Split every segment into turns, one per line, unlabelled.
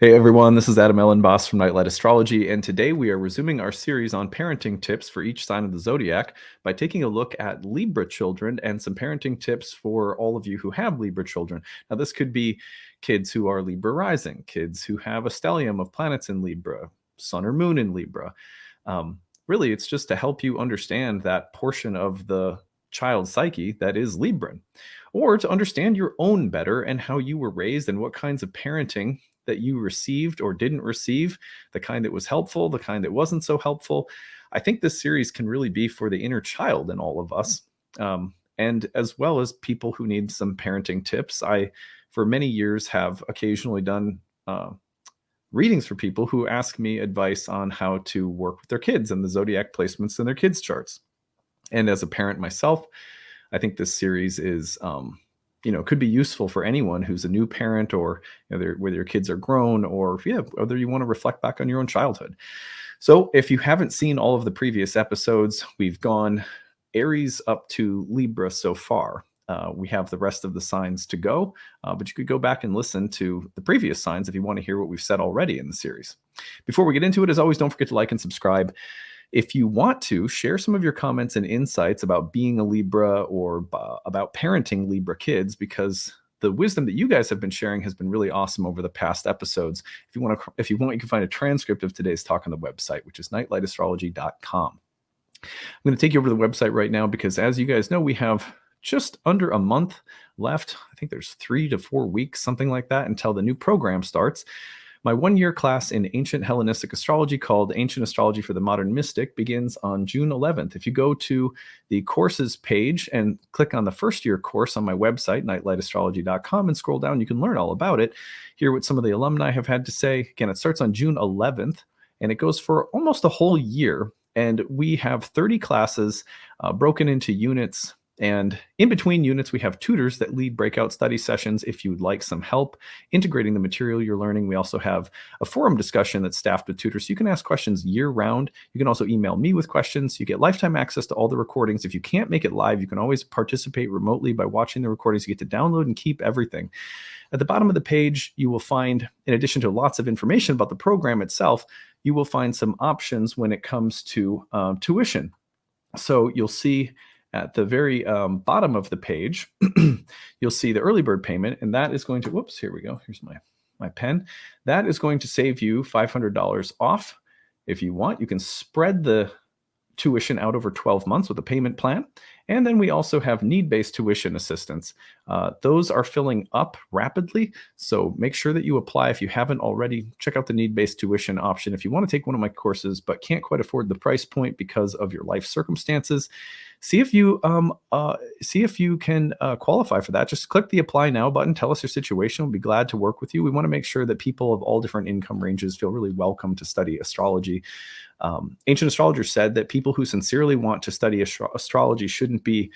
Hey everyone, this is Elenbaas from Nightlight Astrology, and today we are resuming our series on parenting tips for each sign of the zodiac by taking a look at Libra children and some parenting tips for all of you who have Libra children. Now, this could be kids who are Libra rising, kids who have a stellium of planets in Libra, sun or moon in Libra. Really, it's just to help you understand that portion of the child psyche that is Libran, or to understand your own better and how you were raised and what kinds of parenting that you received or didn't receive, the kind that was helpful, the kind that wasn't so helpful. I think this series can really be for the inner child in all of us, and as well as people who need some parenting tips. I, for many years, have occasionally done readings for people who ask me advice on how to work with their kids and the zodiac placements in their kids' charts. And as a parent myself, I think this series is could be useful for anyone who's a new parent, or whether your kids are grown, or whether you want to reflect back on your own childhood. So if you haven't seen all of the previous episodes, we've gone Aries up to Libra so far. We have the rest of the signs to go, but you could go back and listen to the previous signs if you want to hear what we've said already in the series. Before we get into it, as always, don't forget to like and subscribe. If you want to, share some of your comments and insights about being a Libra or about parenting Libra kids, because the wisdom that you guys have been sharing has been really awesome over the past episodes. If you want, you can find a transcript of today's talk on the website, which is nightlightastrology.com. I'm going to take you over to the website right now because, as you guys know, we have just under a month left. I think there's 3 to 4 weeks, something like that, until the new program starts. My one-year class in ancient Hellenistic astrology called Ancient Astrology for the Modern Mystic begins on June 11th. If you go to the courses page and click on the first-year course on my website, nightlightastrology.com, and scroll down, you can learn all about it, hear what some of the alumni have had to say. Again, it starts on June 11th, and it goes for almost a whole year. And we have 30 classes broken into units. And in between units, we have tutors that lead breakout study sessions if you would like some help integrating the material you're learning. We also have a forum discussion that's staffed with tutors, so you can ask questions year-round. You can also email me with questions. You get lifetime access to all the recordings. If you can't make it live, you can always participate remotely by watching the recordings. You get to download and keep everything. At the bottom of the page, you will find, in addition to lots of information about the program itself, you will find some options when it comes to tuition. So you'll see at the very bottom of the page, you'll see the early bird payment, and that is going to, whoops, here we go. Here's my pen. That is going to save you $500 off. If you want, you can spread the tuition out over 12 months with a payment plan. And then we also have need-based tuition assistance. Those are filling up rapidly, so make sure that you apply if you haven't already. Check out the need-based tuition option if you want to take one of my courses but can't quite afford the price point because of your life circumstances. See if you can qualify for that. Just click the Apply Now button. Tell us your situation. We'll be glad to work with you. We want to make sure that people of all different income ranges feel really welcome to study astrology. Ancient astrologers said that people who sincerely want to study astrology shouldn't be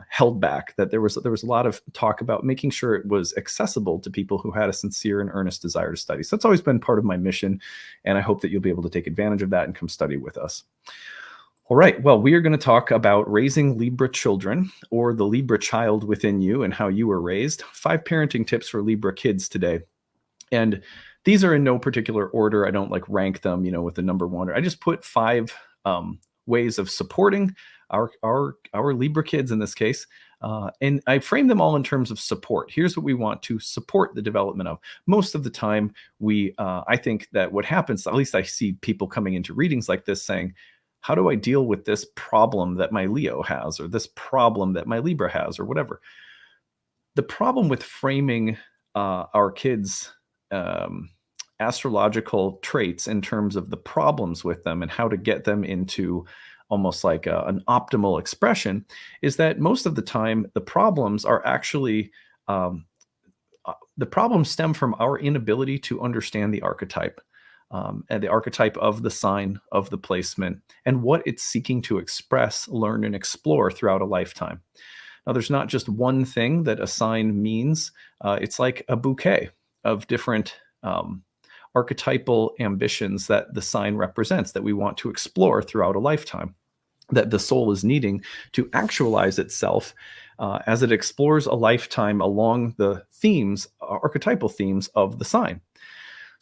held back, that there was a lot of talk about making sure it was accessible to people who had a sincere and earnest desire to study. So that's always been part of my mission, and I hope that you'll be able to take advantage of that and come study with us. All right, well, we are going to talk about raising Libra children, or the Libra child within you and how you were raised. 5 parenting tips for Libra kids today. And these are in no particular order. I don't rank them, with the number 1. I just put 5 ways of supporting our Libra kids in this case. And I frame them all in terms of support. Here's what we want to support the development of. Most of the time, I think that what happens, at least I see people coming into readings like this saying, how do I deal with this problem that my Leo has, or this problem that my Libra has, or whatever? The problem with framing our kids' astrological traits in terms of the problems with them and how to get them into almost like an optimal expression is that most of the time the problems are actually the problems stem from our inability to understand the archetype. And the archetype of the sign, of the placement, and what it's seeking to express, learn, and explore throughout a lifetime. Now, there's not just one thing that a sign means. It's like a bouquet of different archetypal ambitions that the sign represents that we want to explore throughout a lifetime, that the soul is needing to actualize itself as it explores a lifetime along the themes, archetypal themes of the sign.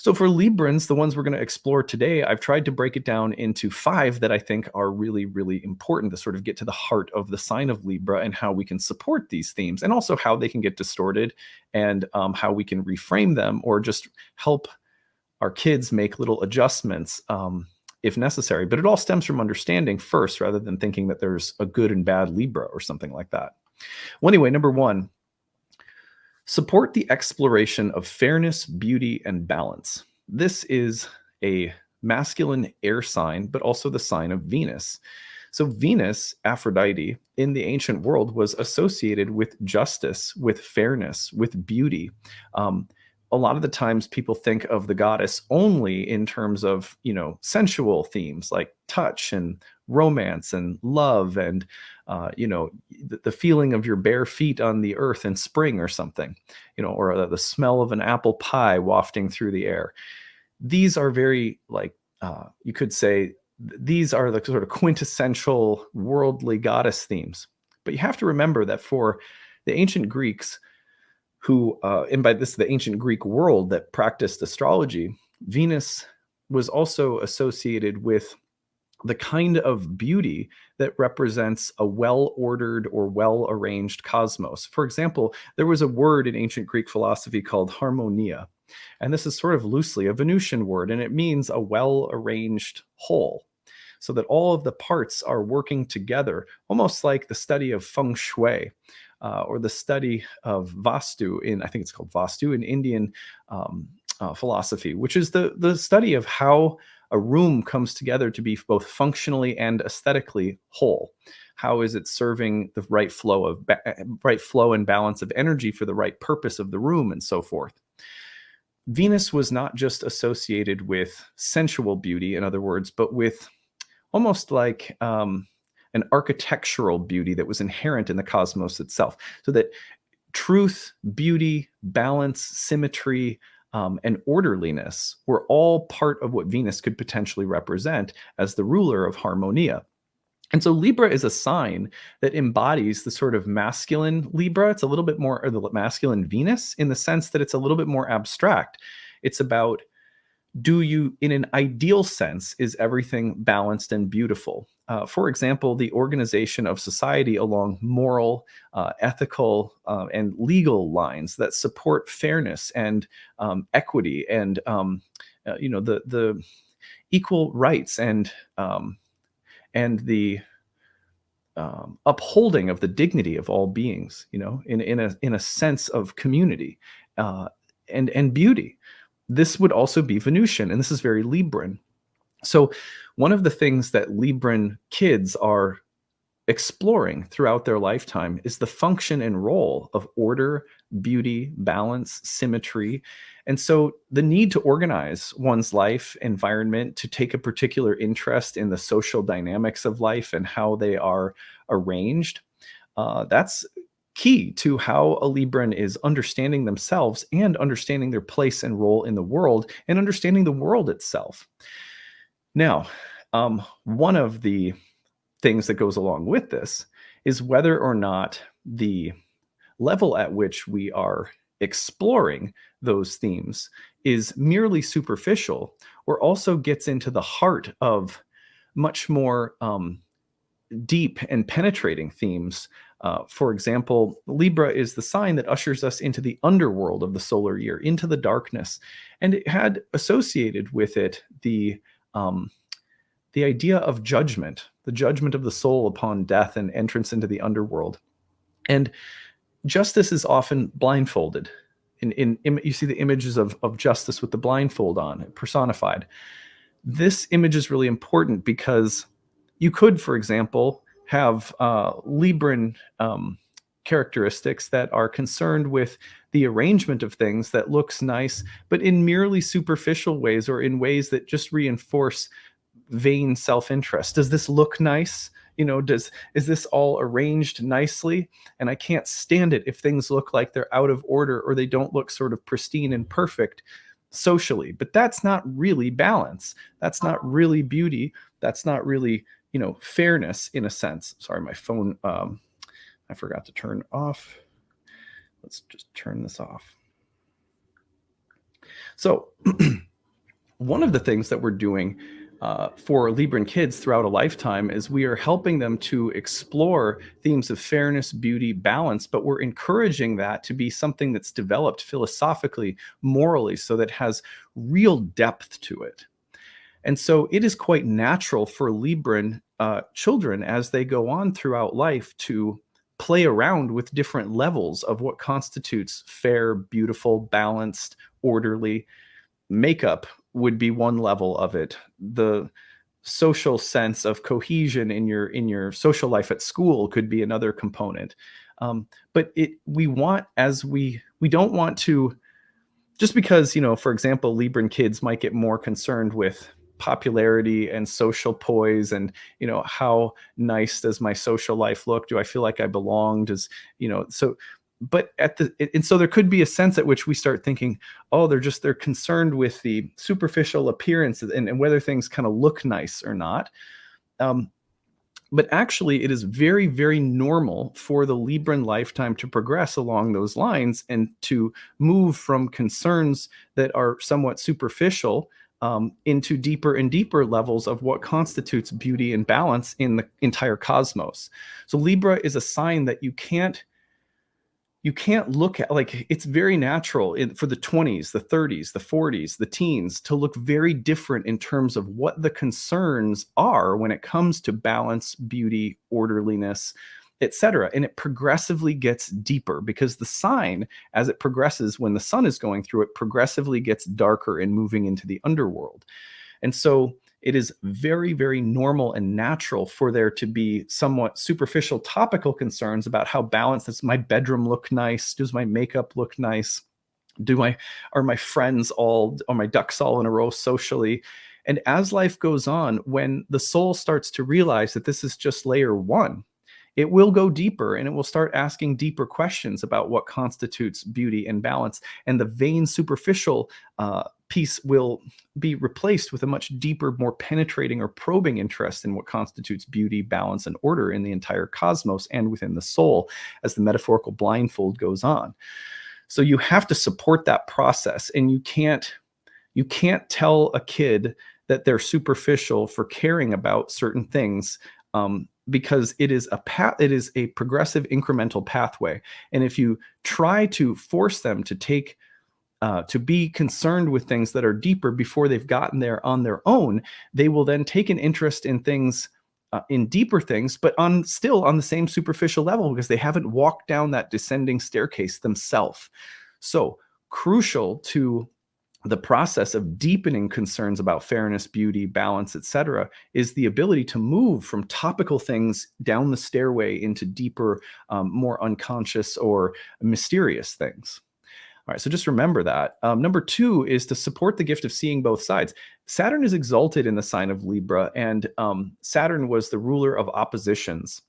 So for Librans, the ones we're going to explore today, I've tried to break it down into 5 that I think are really, really important to sort of get to the heart of the sign of Libra and how we can support these themes, and also how they can get distorted, and how we can reframe them or just help our kids make little adjustments if necessary. But it all stems from understanding first, rather than thinking that there's a good and bad Libra or something like that. Well, anyway, number 1, support the exploration of fairness, beauty, and balance. This is a masculine air sign, but also the sign of Venus. So, Venus, Aphrodite, in the ancient world was associated with justice, with fairness, with beauty. A lot of the times people think of the goddess only in terms of, sensual themes like touch and romance and love and, the feeling of your bare feet on the earth in spring or something, or the smell of an apple pie wafting through the air. These are very, like, you could say, these are the sort of quintessential worldly goddess themes. But you have to remember that for the ancient Greeks, who, and by this, the ancient Greek world that practiced astrology, Venus was also associated with the kind of beauty that represents a well-ordered or well-arranged cosmos. For example, there was a word in ancient Greek philosophy called harmonia, and this is sort of loosely a Venusian word, and it means a well-arranged whole, so that all of the parts are working together, almost like the study of feng shui, or the study of Vastu I think it's called Vastu in Indian philosophy, which is the study of how a room comes together to be both functionally and aesthetically whole. How is it serving the right flow and balance of energy for the right purpose of the room, and so forth. Venus was not just associated with sensual beauty, in other words, but with almost like an architectural beauty that was inherent in the cosmos itself. So that truth, beauty, balance, symmetry, and orderliness were all part of what Venus could potentially represent as the ruler of Harmonia. And so Libra is a sign that embodies the sort of masculine Libra. It's a little bit more, or the masculine Venus, in the sense that it's a little bit more abstract. It's about, in an ideal sense, is everything balanced and beautiful? For example, the organization of society along moral, ethical, and legal lines that support fairness and equity and the equal rights and the upholding of the dignity of all beings, in a sense of community and beauty. This would also be Venusian, and this is very Libran. So one of the things that Libran kids are exploring throughout their lifetime is the function and role of order, beauty, balance, symmetry. And so the need to organize one's life environment, to take a particular interest in the social dynamics of life and how they are arranged, that's key to how a Libran is understanding themselves and understanding their place and role in the world and understanding the world itself. Now, one of the things that goes along with this is whether or not the level at which we are exploring those themes is merely superficial, or also gets into the heart of much more deep and penetrating themes. For example, Libra is the sign that ushers us into the underworld of the solar year, into the darkness. And it had associated with it the idea of judgment, the judgment of the soul upon death and entrance into the underworld. And justice is often blindfolded. You see the images of justice with the blindfold on, personified. This image is really important because you could, for example, have Libran characteristics that are concerned with the arrangement of things that looks nice, but in merely superficial ways, or in ways that just reinforce vain self-interest. Does this look nice? Is this all arranged nicely? And I can't stand it if things look like they're out of order, or they don't look sort of pristine and perfect socially. But that's not really balance. That's not really beauty. That's not really, fairness in a sense. Sorry, my phone, I forgot to turn off. Let's just turn this off. So one of the things that we're doing for Libran kids throughout a lifetime is we are helping them to explore themes of fairness, beauty, balance, but we're encouraging that to be something that's developed philosophically, morally, so that has real depth to it. And so it is quite natural for Libran children as they go on throughout life to play around with different levels of what constitutes fair, beautiful, balanced, orderly. Makeup would be one level of it. The social sense of cohesion in your social life at school could be another component. But we want, as we don't want to, just because, for example, Libran kids might get more concerned with popularity and social poise and, how nice does my social life look? Do I feel like I belong? So but and so there could be a sense at which we start thinking, oh, they're concerned with the superficial appearance and whether things kind of look nice or not. But actually, it is very, very normal for the Libran lifetime to progress along those lines and to move from concerns that are somewhat superficial into deeper and deeper levels of what constitutes beauty and balance in the entire cosmos. So Libra is a sign that you can't look at, like, it's very natural for the 20s, the 30s, the 40s, the teens to look very different in terms of what the concerns are when it comes to balance, beauty, orderliness, etc. And it progressively gets deeper because the sign, as it progresses, when the sun is going through it, progressively gets darker and moving into the underworld. And so it is very, very normal and natural for there to be somewhat superficial topical concerns about how balanced does my bedroom look nice? Does my makeup look nice? Are my friends are my ducks all in a row socially? And as life goes on, when the soul starts to realize that this is just layer one, it will go deeper and it will start asking deeper questions about what constitutes beauty and balance. And the vain superficial piece will be replaced with a much deeper, more penetrating or probing interest in what constitutes beauty, balance, and order in the entire cosmos and within the soul as the metaphorical blindfold goes on. So you have to support that process, and you can't tell a kid that they're superficial for caring about certain things, because it is a progressive incremental pathway. And if you try to force them to be concerned with things that are deeper before they've gotten there on their own, they will then take an interest in things, in deeper things, but still on the same superficial level because they haven't walked down that descending staircase themselves. So crucial to the process of deepening concerns about fairness, beauty, balance, etc., is the ability to move from topical things down the stairway into deeper, more unconscious or mysterious things. All right, so just remember that. Number two is to support the gift of seeing both sides. Saturn is exalted in the sign of Libra, and Saturn was the ruler of oppositions.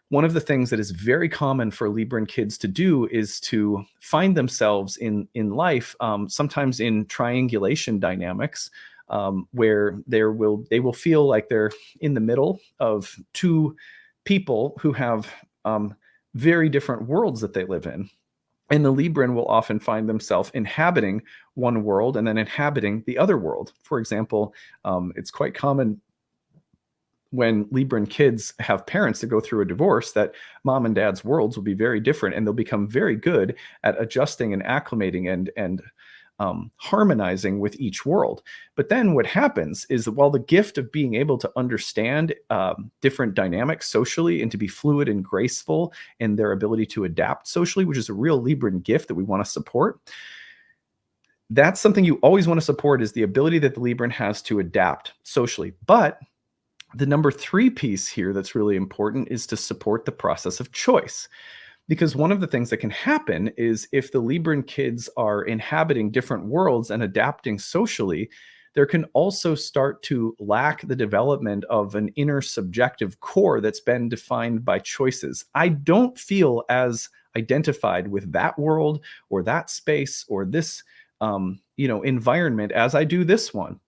One of the things that is very common for Libran kids to do is to find themselves in life, sometimes in triangulation dynamics, where they will feel like they're in the middle of two people who have very different worlds that they live in. And the Libran will often find themselves inhabiting one world and then inhabiting the other world. For example, it's quite common when Libran kids have parents that go through a divorce that mom and dad's worlds will be very different, and they'll become very good at adjusting and acclimating and harmonizing with each world. But then what happens is that while the gift of being able to understand different dynamics socially and to be fluid and graceful in their ability to adapt socially, which is a real Libran gift that we want to support, that's something you always want to support, is the ability that the Libran has to adapt socially. But the number three piece here that's really important is to support the process of choice. Because one of the things that can happen is if the Libran kids are inhabiting different worlds and adapting socially, there can also start to lack the development of an inner subjective core that's been defined by choices. I don't feel as identified with that world or that space or this environment as I do this one.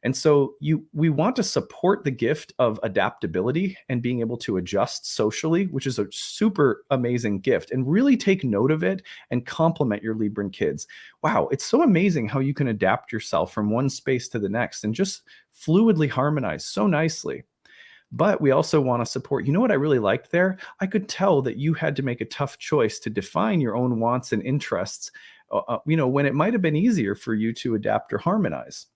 And so we want to support the gift of adaptability and being able to adjust socially, which is a super amazing gift, and really take note of it and compliment your Libran kids. Wow, it's so amazing how you can adapt yourself from one space to the next and just fluidly harmonize so nicely. But we also want to support, you know what I really liked there? I could tell that you had to make a tough choice to define your own wants and interests, when it might have been easier for you to adapt or harmonize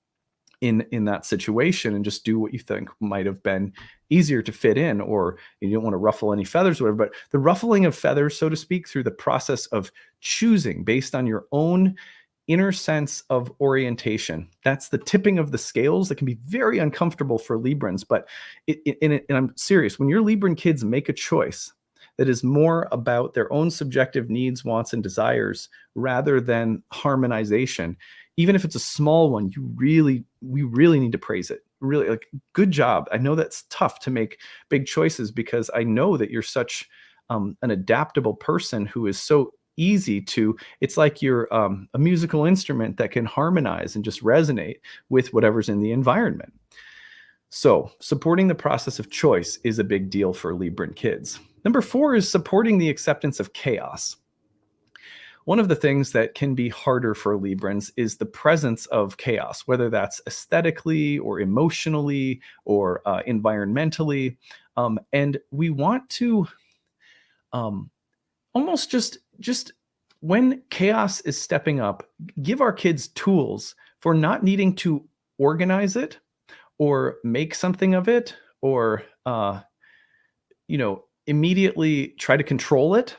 in that situation and just do what you think might have been easier to fit in, or you don't want to ruffle any feathers or whatever. But the ruffling of feathers, so to speak, through the process of choosing based on your own inner sense of orientation. That's the tipping of the scales that can be very uncomfortable for Librans. But and I'm serious, when your Libran kids make a choice that is more about their own subjective needs, wants, and desires rather than harmonization, even if it's a small one, we really need to praise it. Really, like, good job. I know that's tough to make big choices because I know that you're such an adaptable person who is so easy to, it's like you're a musical instrument that can harmonize and just resonate with whatever's in the environment. So supporting the process of choice is a big deal for Libran kids. Number 4 is supporting the acceptance of chaos. One of the things that can be harder for Librans is the presence of chaos, whether that's aesthetically or emotionally or environmentally. And we want to almost just when chaos is stepping up, give our kids tools for not needing to organize it or make something of it or immediately try to control it.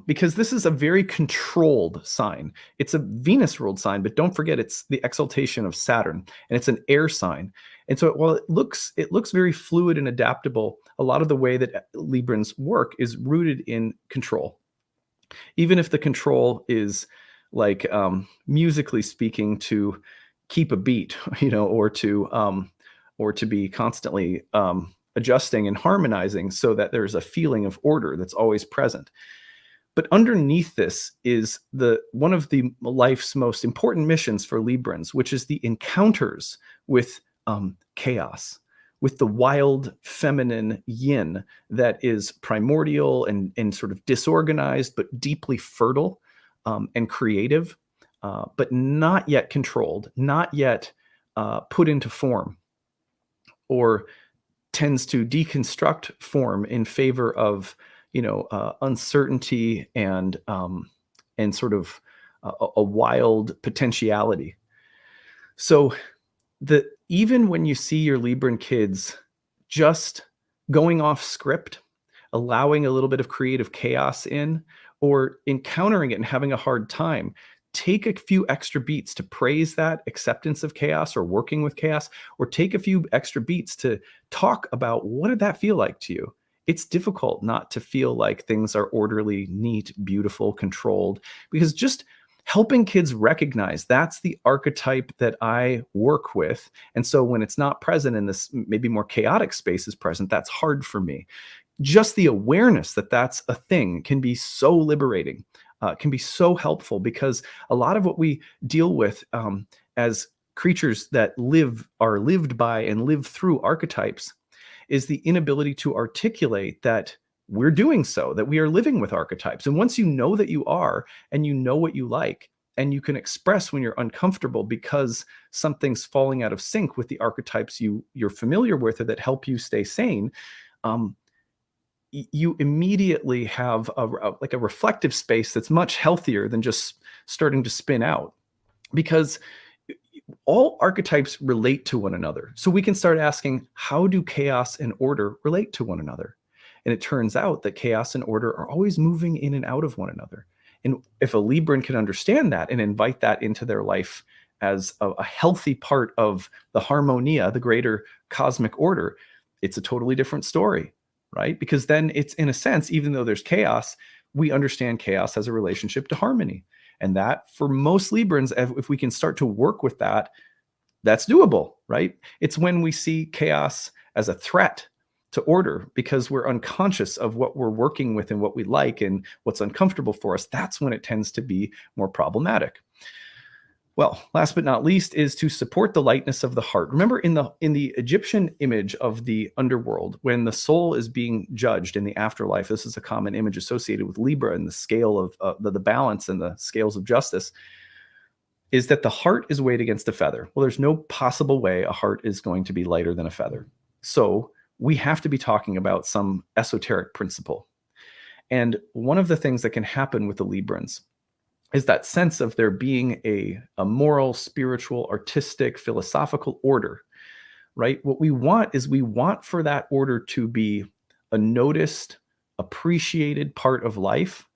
Because this is a very controlled sign. It's a Venus ruled sign, but don't forget it's the exaltation of Saturn, and it's an air sign. And so while it looks very fluid and adaptable, a lot of the way that Librans work is rooted in control. Even if the control is like musically speaking to keep a beat, or to be constantly adjusting and harmonizing so that there's a feeling of order that's always present. But underneath this is one of the life's most important missions for Librans, which is the encounters with chaos, with the wild feminine yin that is primordial and sort of disorganized, but deeply fertile and creative, but not yet controlled, not yet put into form, or tends to deconstruct form in favor of uncertainty and sort of a wild potentiality. So even when you see your Libran kids just going off script, allowing a little bit of creative chaos in, or encountering it and having a hard time, take a few extra beats to praise that acceptance of chaos or working with chaos, or take a few extra beats to talk about what did that feel like to you. It's difficult not to feel like things are orderly, neat, beautiful, controlled, because just helping kids recognize that's the archetype that I work with. And so when it's not present in this maybe more chaotic space is present, that's hard for me. Just the awareness that that's a thing can be so liberating, can be so helpful, because a lot of what we deal with as creatures that are lived by and live through archetypes is the inability to articulate that we're doing so, that we are living with archetypes. And once you know that you are, and you know what you like, and you can express when you're uncomfortable because something's falling out of sync with the archetypes you're familiar with or that help you stay sane, you immediately have a reflective space that's much healthier than just starting to spin out, because all archetypes relate to one another. So we can start asking, how do chaos and order relate to one another? And it turns out that chaos and order are always moving in and out of one another. And if a Libran can understand that and invite that into their life as a healthy part of the harmonia, the greater cosmic order, it's a totally different story, right? Because then it's, in a sense, even though there's chaos, we understand chaos as a relationship to harmony. And that, for most Librans, if we can start to work with that, that's doable, right? It's when we see chaos as a threat to order because we're unconscious of what we're working with and what we like and what's uncomfortable for us. That's when it tends to be more problematic. Well, last but not least is to support the lightness of the heart. Remember in the Egyptian image of the underworld, when the soul is being judged in the afterlife, this is a common image associated with Libra and the scale of the balance and the scales of justice, is that the heart is weighed against a feather. Well, there's no possible way a heart is going to be lighter than a feather. So we have to be talking about some esoteric principle. And one of the things that can happen with the Librans is that sense of there being a moral, spiritual, artistic, philosophical order, right? What we want is we want for that order to be a noticed, appreciated part of life,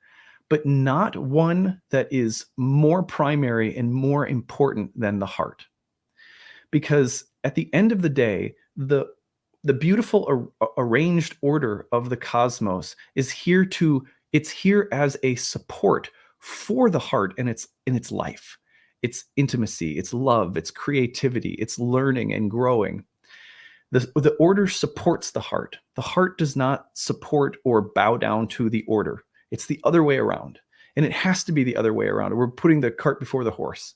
but not one that is more primary and more important than the heart. Because at the end of the day, the beautiful arranged order of the cosmos is here it's here as a support for the heart and its life, its intimacy, its love, its creativity, its learning and growing. The order supports the heart. The heart does not support or bow down to the order. It's the other way around. And it has to be the other way around. We're putting the cart before the horse.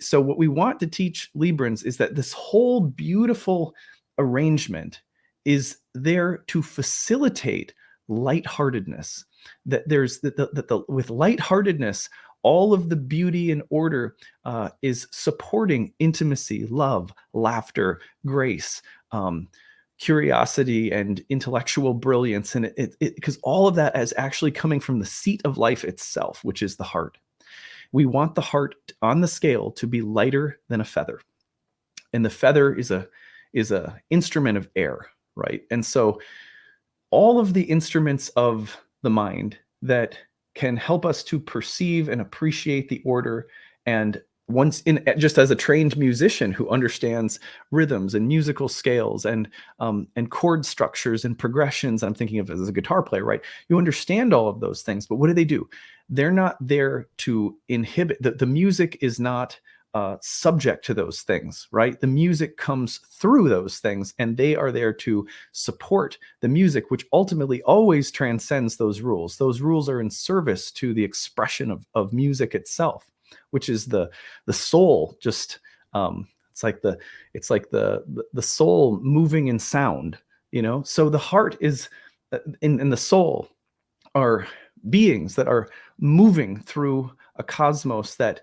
So what we want to teach Librans is that this whole beautiful arrangement is there to facilitate lightheartedness. That with lightheartedness, all of the beauty and order is supporting intimacy, love, laughter, grace, curiosity, and intellectual brilliance. And because all of that is actually coming from the seat of life itself, which is the heart. We want the heart on the scale to be lighter than a feather. And the feather is a instrument of air, right? And so all of the instruments of the mind that can help us to perceive and appreciate the order, and just as a trained musician who understands rhythms and musical scales and chord structures and progressions, I'm thinking of as a guitar player, right? You understand all of those things, but what do? They're not there to inhibit. The music is not subject to those things, right? The music comes through those things, and they are there to support the music, which ultimately always transcends those rules. Those rules are in service to the expression of music itself, which is the soul. Just it's like the soul moving in sound, So the heart is in the soul are beings that are moving through a cosmos that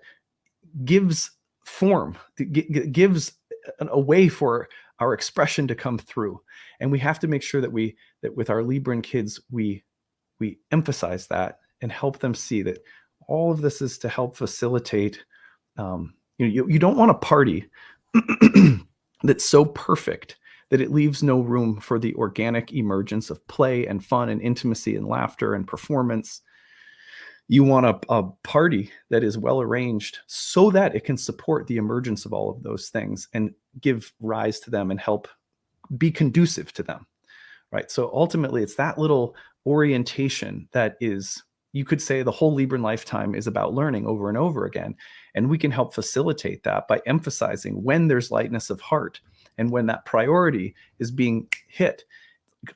gives form, gives a way for our expression to come through. And we have to make sure that with our Libran kids, we emphasize that and help them see that all of this is to help facilitate. You don't want a party that's so perfect that it leaves no room for the organic emergence of play and fun and intimacy and laughter and performance. You want a party that is well arranged so that it can support the emergence of all of those things and give rise to them and help be conducive to them, right? So ultimately, it's that little orientation that is, you could say, the whole Libran lifetime is about learning over and over again. And we can help facilitate that by emphasizing when there's lightness of heart and when that priority is being hit.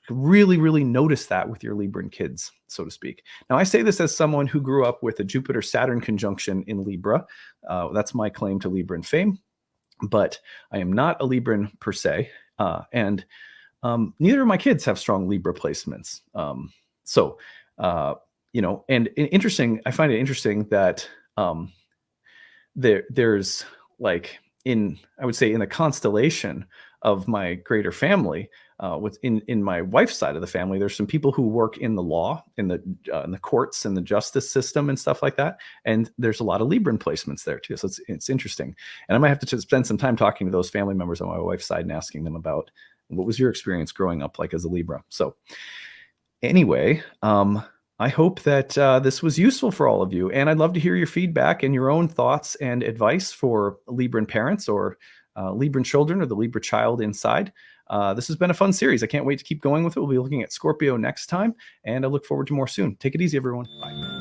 Really, really notice that with your Libran kids, so to speak. Now, I say this as someone who grew up with a Jupiter-Saturn conjunction in Libra. That's my claim to Libran fame, but I am not a Libran per se, and neither of my kids have strong Libra placements. And interesting, I find it interesting that there's like I would say in the constellation of my greater family, in my wife's side of the family, there's some people who work in the law, in the courts and the justice system and stuff like that. And there's a lot of Libran placements there too. So it's interesting. And I might have to spend some time talking to those family members on my wife's side and asking them about what was your experience growing up like as a Libra. So anyway, I hope that this was useful for all of you. And I'd love to hear your feedback and your own thoughts and advice for Libran parents or Libran children or the Libra child inside. This has been a fun series. I can't wait to keep going with it. We'll be looking at Scorpio next time, and I look forward to more soon. Take it easy, everyone. Bye.